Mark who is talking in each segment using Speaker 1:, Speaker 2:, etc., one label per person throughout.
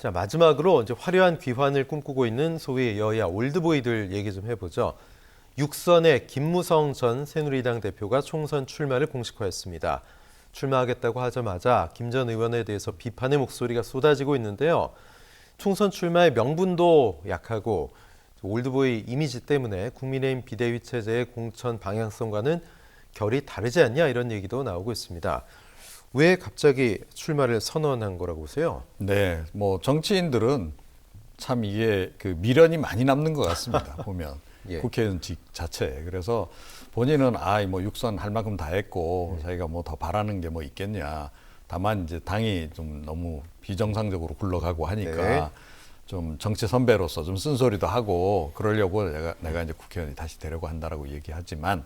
Speaker 1: 자, 마지막으로 이제 화려한 귀환을 꿈꾸고 있는 소위 여야 올드보이들 얘기 좀 해보죠. 육선의 김무성 전 새누리당 대표가 총선 출마를 공식화했습니다. 출마하겠다고 하자마자 김 전 의원에 대해서 비판의 목소리가 쏟아지고 있는데요. 총선 출마의 명분도 약하고 올드보이 이미지 때문에 국민의힘 비대위 체제의 공천 방향성과는 결이 다르지 않냐 이런 얘기도 나오고 있습니다. 왜 갑자기 출마를 선언한 거라고 보세요?
Speaker 2: 네, 뭐 정치인들은 참 이게 그 미련이 많이 남는 것 같습니다. 보면
Speaker 1: 예.
Speaker 2: 국회의원직 자체에. 그래서 본인은 뭐 육선 할 만큼 다 했고 자기가 뭐 더 바라는 게 뭐 있겠냐. 다만 이제 당이 좀 너무 비정상적으로 굴러가고 하니까
Speaker 1: 네.
Speaker 2: 좀 정치 선배로서 좀 쓴소리도 하고 그러려고 내가 이제 국회의원이 다시 되려고 한다라고 얘기하지만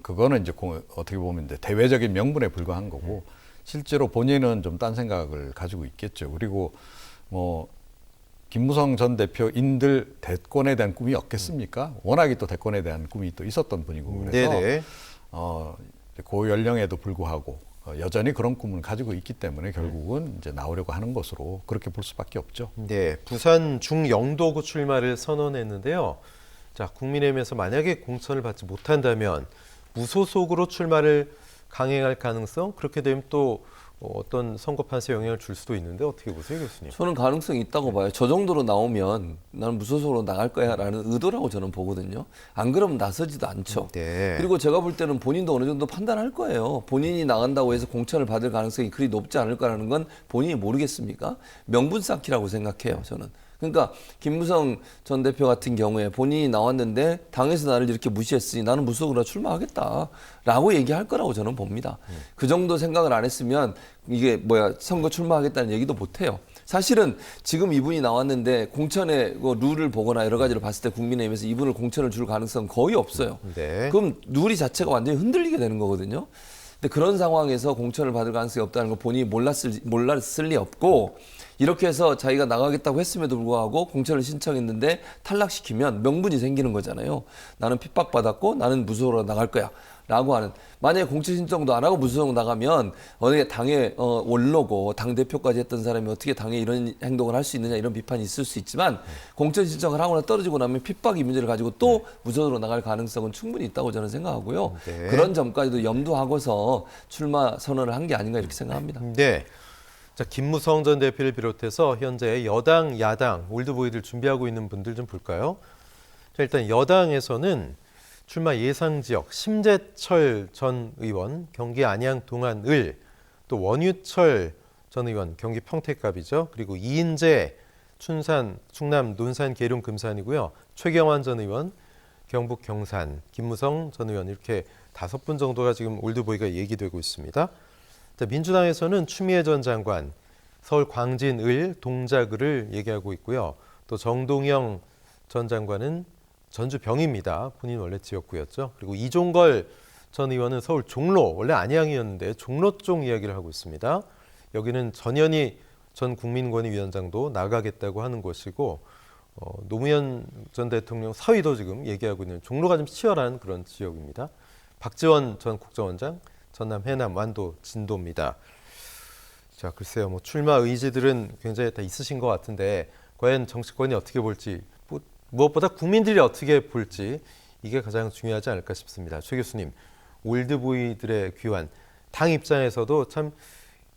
Speaker 2: 그거는 이제 어떻게 보면 이제 대외적인 명분에 불과한 거고 실제로 본인은 좀 딴 생각을 가지고 있겠죠. 그리고 뭐 김무성 전 대표인들 대권에 대한 꿈이 없겠습니까? 워낙에 또 대권에 대한 꿈이 또 있었던 분이고 그래서
Speaker 1: 네네.
Speaker 2: 고 연령에도 불구하고 여전히 그런 꿈을 가지고 있기 때문에 결국은 이제 나오려고 하는 것으로 그렇게 볼 수밖에 없죠.
Speaker 1: 네, 부산 중영도구 출마를 선언했는데요. 자, 국민의힘에서 만약에 공천을 받지 못한다면 무소속으로 출마를 강행할 가능성? 그렇게 되면 또 어떤 선거 판세에 영향을 줄 수도 있는데 어떻게 보세요, 교수님?
Speaker 3: 저는 가능성이 있다고 봐요. 저 정도로 나오면 나는 무소속으로 나갈 거야라는 의도라고 저는 보거든요. 안 그러면 나서지도 않죠.
Speaker 1: 네.
Speaker 3: 그리고 제가 볼 때는 본인도 어느 정도 판단할 거예요. 본인이 나간다고 해서 공천을 받을 가능성이 그리 높지 않을 거라는 건 본인이 모르겠습니까? 명분 쌓기라고 생각해요, 저는. 그러니까 김무성 전 대표 같은 경우에 본인이 나왔는데 당에서 나를 이렇게 무시했으니 나는 무소속으로 출마하겠다라고 얘기할 거라고 저는 봅니다. 그 정도 생각을 안 했으면 이게 선거 출마하겠다는 얘기도 못 해요. 사실은 지금 이분이 나왔는데 공천의 룰을 보거나 여러 가지를 봤을 때 국민의힘에서 이분을 공천을 줄 가능성은 거의 없어요.
Speaker 1: 네.
Speaker 3: 그럼 룰이 자체가 완전히 흔들리게 되는 거거든요. 근데 그런 상황에서 공천을 받을 가능성이 없다는 걸 본인이 몰랐을 리 없고 이렇게 해서 자기가 나가겠다고 했음에도 불구하고 공천을 신청했는데 탈락시키면 명분이 생기는 거잖아요. 나는 핍박받았고 나는 무소속으로 나갈 거야. 라고 하는. 만약에 공천 신청도 안 하고 무소속 나가면 어느 당의 원로고 당대표까지 했던 사람이 어떻게 당에 이런 행동을 할 수 있느냐 이런 비판이 있을 수 있지만 공천 신청을 하거나 떨어지고 나면 핍박이 문제를 가지고 또 무소속으로 나갈 가능성은 충분히 있다고 저는 생각하고요.
Speaker 1: 네.
Speaker 3: 그런 점까지도 염두하고서 출마 선언을 한 게 아닌가 이렇게 생각합니다.
Speaker 1: 네. 자, 김무성 전 대표를 비롯해서 현재 여당, 야당, 올드보이들 준비하고 있는 분들 좀 볼까요? 자, 일단 여당에서는 출마 예상 지역 심재철 전 의원, 경기 안양 동안을, 또 원유철 전 의원, 경기 평택갑이죠. 그리고 이인재 춘산, 충남 논산 계룡 금산이고요. 최경환 전 의원, 경북 경산, 김무성 전 의원 이렇게 5분 정도가 지금 올드보이가 얘기되고 있습니다. 민주당에서는 추미애 전 장관, 서울 광진을, 동작을을 얘기하고 있고요. 또 정동영 전 장관은 전주 병입니다. 본인 원래 지역구였죠. 그리고 이종걸 전 의원은 서울 종로, 원래 안양이었는데 종로 쪽 이야기를 하고 있습니다. 여기는 전현희 전 국민권익위원장도 나가겠다고 하는 곳이고 노무현 전 대통령 사위도 지금 얘기하고 있는 종로가 좀 치열한 그런 지역입니다. 박지원 전 국정원장, 전남, 해남, 완도, 진도입니다. 자, 글쎄요, 뭐 출마 의지들은 굉장히 다 있으신 것 같은데 과연 정치권이 어떻게 볼지, 무엇보다 국민들이 어떻게 볼지 이게 가장 중요하지 않을까 싶습니다. 최 교수님, 올드보이들의 귀환, 당 입장에서도 참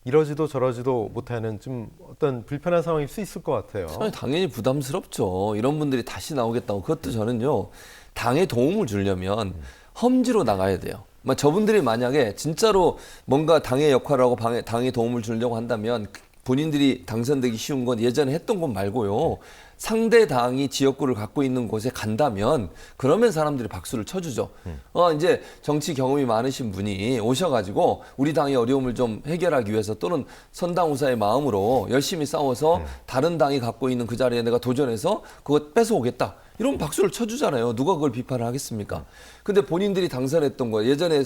Speaker 1: 이러지도 저러지도 못하는 좀 어떤 불편한 상황일 수 있을 것 같아요.
Speaker 3: 당연히 부담스럽죠. 이런 분들이 다시 나오겠다고. 그것도 저는요, 당에 도움을 주려면 험지로 나가야 돼요. 저분들이 만약에 진짜로 뭔가 당의 역할을 하고 당에 도움을 주려고 한다면 본인들이 당선되기 쉬운 건 예전에 했던 것 말고요. 상대 당이 지역구를 갖고 있는 곳에 간다면 그러면 사람들이 박수를 쳐주죠. 이제 정치 경험이 많으신 분이 오셔가지고 우리 당의 어려움을 좀 해결하기 위해서 또는 선당우사의 마음으로 열심히 싸워서 다른 당이 갖고 있는 그 자리에 내가 도전해서 그거 뺏어오겠다. 이런 박수를 쳐주잖아요. 누가 그걸 비판을 하겠습니까? 근데 본인들이 당선했던 거, 예전에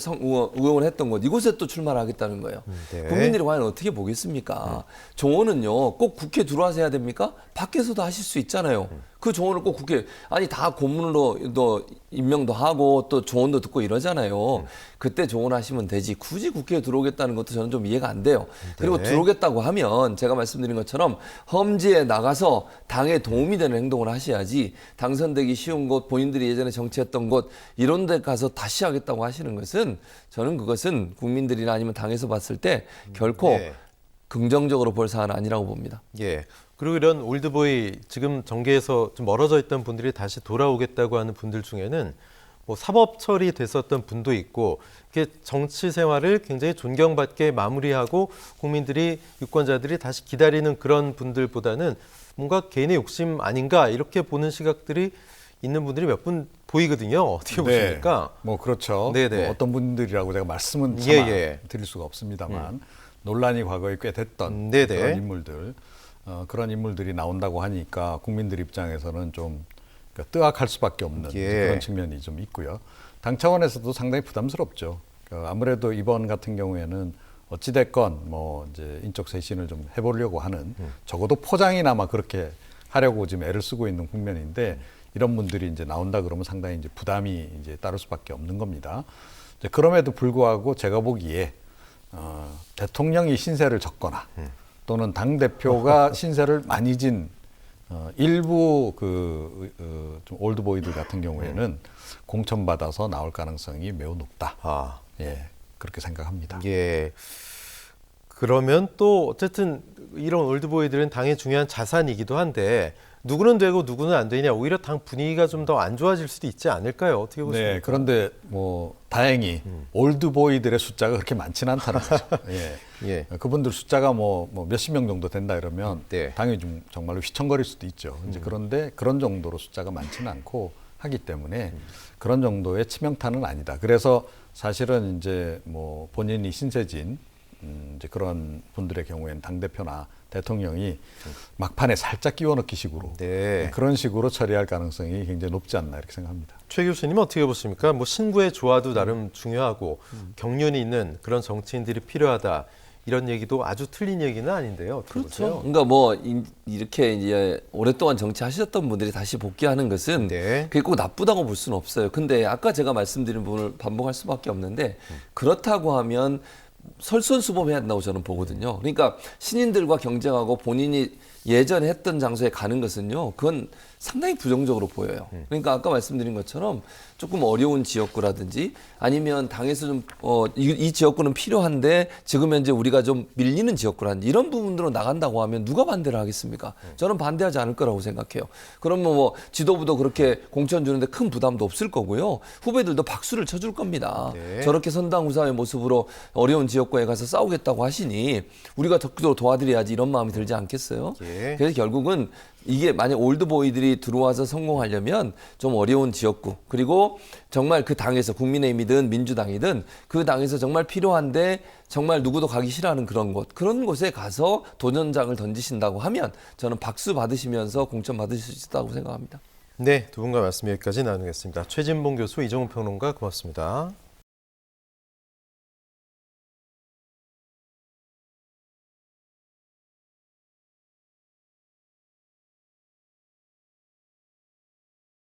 Speaker 3: 의원을 했던 것, 이곳에 또 출마를 하겠다는 거예요.
Speaker 1: 네.
Speaker 3: 국민들이 과연 어떻게 보겠습니까? 조언은요, 꼭 국회 들어와서 해야 됩니까? 밖에서도 하실 수 있잖아요. 그 조언을 꼭 국회 아니 다 고문으로 또 임명도 하고 또 조언도 듣고 이러잖아요. 그때 조언하시면 되지. 굳이 국회에 들어오겠다는 것도 저는 좀 이해가 안 돼요. 그리고 들어오겠다고 하면 제가 말씀드린 것처럼 험지에 나가서 당에 도움이 되는 행동을 하셔야지 당선되기 쉬운 곳, 본인들이 예전에 정치했던 곳 이런 데 가서 다시 하겠다고 하시는 것은 저는 그것은 국민들이나 아니면 당에서 봤을 때 결코
Speaker 1: 네.
Speaker 3: 긍정적으로 볼 사안은 아니라고 봅니다.
Speaker 1: 예. 그리고 이런 올드보이 지금 정계에서 좀 멀어져 있던 분들이 다시 돌아오겠다고 하는 분들 중에는 뭐 사법 처리됐었던 분도 있고 이렇게 정치 생활을 굉장히 존경받게 마무리하고 국민들이 유권자들이 다시 기다리는 그런 분들보다는 뭔가 개인의 욕심 아닌가 이렇게 보는 시각들이 있는 분들이 몇 분 보이거든요. 어떻게 보십니까?
Speaker 2: 뭐 그렇죠.
Speaker 1: 네네.
Speaker 2: 뭐 어떤 분들이라고 제가 말씀은
Speaker 1: 예,
Speaker 2: 차마
Speaker 1: 예.
Speaker 2: 드릴 수가 없습니다만 논란이 과거에 꽤 됐던
Speaker 1: 네네.
Speaker 2: 그런 인물들, 그런 인물들이 나온다고 하니까 국민들 입장에서는 좀 뜨악할 수밖에 없는
Speaker 1: 예.
Speaker 2: 그런 측면이 좀 있고요. 당 차원에서도 상당히 부담스럽죠. 아무래도 이번 같은 경우에는 어찌됐건 뭐 이제 인적 쇄신을 좀 해보려고 하는 적어도 포장이나마 그렇게 하려고 지금 애를 쓰고 있는 국면인데 이런 분들이 이제 나온다 그러면 상당히 이제 부담이 이제 따를 수밖에 없는 겁니다. 이제 그럼에도 불구하고 제가 보기에 대통령이 신세를 졌거나 또는 당 대표가 신세를 많이 진 일부 좀 올드보이들 같은 경우에는 공천받아서 나올 가능성이 매우 높다.
Speaker 1: 아,
Speaker 2: 예, 그렇게 생각합니다.
Speaker 1: 예. 그러면 또 어쨌든 이런 올드보이들은 당의 중요한 자산이기도 한데 누구는 되고 누구는 안 되냐 오히려 당 분위기가 좀 더 안 좋아질 수도 있지 않을까요? 어떻게 보십니까?
Speaker 2: 네, 그런데 뭐 다행히 올드보이들의 숫자가 그렇게 많지는 않다는 거죠. 예.
Speaker 1: 예.
Speaker 2: 그분들 숫자가 뭐 몇십 명 정도 된다 이러면
Speaker 1: 네.
Speaker 2: 당이 좀 정말로 휘청거릴 수도 있죠. 이제 그런데 그런 정도로 숫자가 많지는 않고 하기 때문에 그런 정도의 치명타는 아니다. 그래서 사실은 이제 뭐 본인이 신세진 이제 그런 분들의 경우에는 당 대표나 대통령이 막판에 살짝 끼워 넣기 식으로
Speaker 1: 네.
Speaker 2: 그런 식으로 처리할 가능성이 굉장히 높지 않나 이렇게 생각합니다.
Speaker 1: 최 교수님은 어떻게 보십니까? 뭐 신구의 조화도 나름 중요하고 경륜이 있는 그런 정치인들이 필요하다. 이런 얘기도 아주 틀린 얘기는 아닌데요. 어떻게 보세요?
Speaker 3: 그러니까 뭐 이렇게 이제 오랫동안 정치하셨던 분들이 다시 복귀하는 것은
Speaker 1: 네.
Speaker 3: 그게 꼭 나쁘다고 볼 수는 없어요. 근데 아까 제가 말씀드린 부분을 반복할 수밖에 없는데 그렇다고 하면 설선수범해야 된다고 저는 보거든요. 그러니까 신인들과 경쟁하고 본인이 예전에 했던 장소에 가는 것은요, 그건 상당히 부정적으로 보여요. 그러니까 아까 말씀드린 것처럼 조금 어려운 지역구라든지 아니면 당에서 좀 이 지역구는 필요한데 지금 현재 우리가 좀 밀리는 지역구라든지 이런 부분으로 나간다고 하면 누가 반대를 하겠습니까? 저는 반대하지 않을 거라고 생각해요. 그러면 뭐 지도부도 그렇게 공천 주는데 큰 부담도 없을 거고요. 후배들도 박수를 쳐줄 겁니다.
Speaker 1: 네.
Speaker 3: 저렇게 선당후사의 모습으로 어려운 지역구에 가서 싸우겠다고 하시니 우리가 적극적으로 도와드려야지 이런 마음이 들지 않겠어요?
Speaker 1: 예.
Speaker 3: 그래서 결국은 이게 만약 올드보이들이 들어와서 성공하려면 좀 어려운 지역구 그리고 정말 그 당에서 국민의힘이든 민주당이든 그 당에서 정말 필요한데 정말 누구도 가기 싫어하는 그런 곳에 가서 도전장을 던지신다고 하면 저는 박수 받으시면서 공천 받으실 수 있다고 생각합니다.
Speaker 1: 네, 두 분과 말씀 여기까지 나누겠습니다. 최진봉 교수, 이종훈 평론가 고맙습니다.